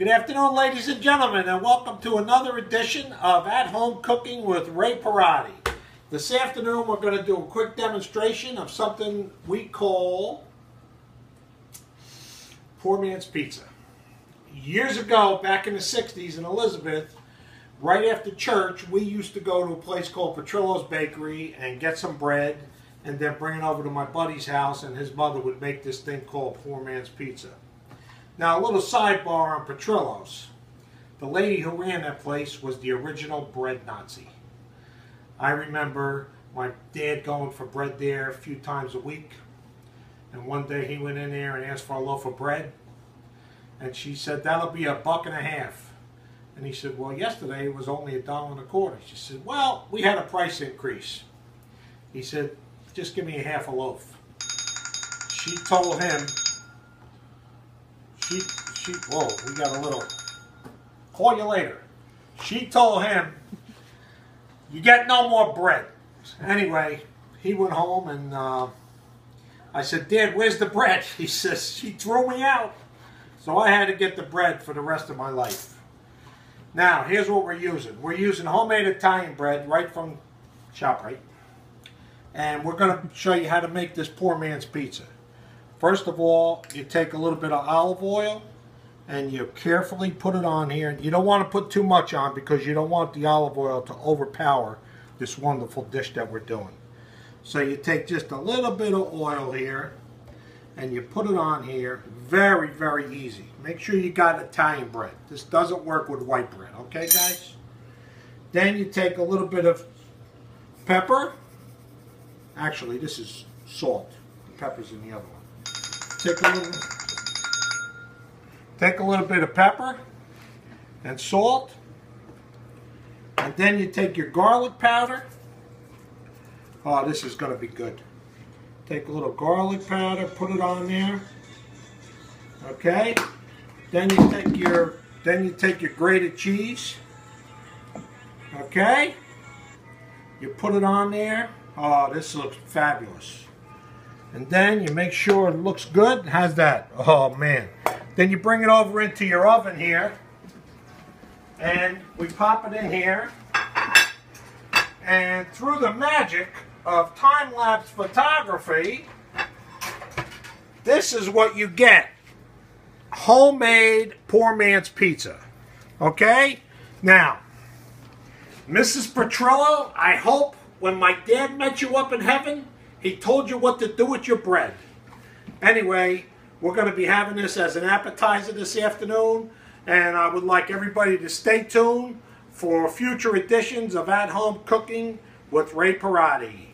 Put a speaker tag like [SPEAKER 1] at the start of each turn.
[SPEAKER 1] Good afternoon, ladies and gentlemen, and welcome to another edition of At Home Cooking with Ray Parati. This afternoon, we're going to do a quick demonstration of something we call poor man's pizza. Years ago, back in the 60s in Elizabeth, right after church, we used to go to a place called Petrillo's Bakery and get some bread and then bring it over to my buddy's house, and his mother would make this thing called poor man's pizza. Now, a little sidebar on Petrillo's. The lady who ran that place was the original bread Nazi. I remember my dad going for bread there a few times a week. And one day he went in there and asked for a loaf of bread. And she said, "That'll be $1.50. And he said, "Well, yesterday it was only $1.25. She said, "Well, we had a price increase." He said, "Just give me a half a loaf." She told him, whoa, we got a little, call you later. She told him, "You get no more bread." Anyway, he went home and I said, "Dad, where's the bread?" He says, "She threw me out." So I had to get the bread for the rest of my life. Now, here's what we're using. We're using homemade Italian bread right from ShopRite. And we're going to show you how to make this poor man's pizza. First of all, you take a little bit of olive oil and you carefully put it on here. You don't want to put too much on because you don't want the olive oil to overpower this wonderful dish that we're doing. So you take just a little bit of oil here and you put it on here. Very, very easy. Make sure you got Italian bread. This doesn't work with white bread, okay, guys? Then you take a little bit of pepper. Actually, this is salt. The pepper's in the other one. Take a little bit of pepper and salt, and then you take your garlic powder. Oh, this is going to be good. Take a little garlic powder, put it on there. Okay. Then you take your grated cheese. Okay. You put it on there. Oh, this looks fabulous. And then you make sure it looks good. How's that? Oh, man. Then you bring it over into your oven here. And we pop it in here. And through the magic of time-lapse photography, this is what you get. Homemade poor man's pizza. Okay? Now, Mrs. Petrillo, I hope when my dad met you up in heaven, he told you what to do with your bread. Anyway, we're going to be having this as an appetizer this afternoon, and I would like everybody to stay tuned for future editions of At Home Cooking with Ray Parati.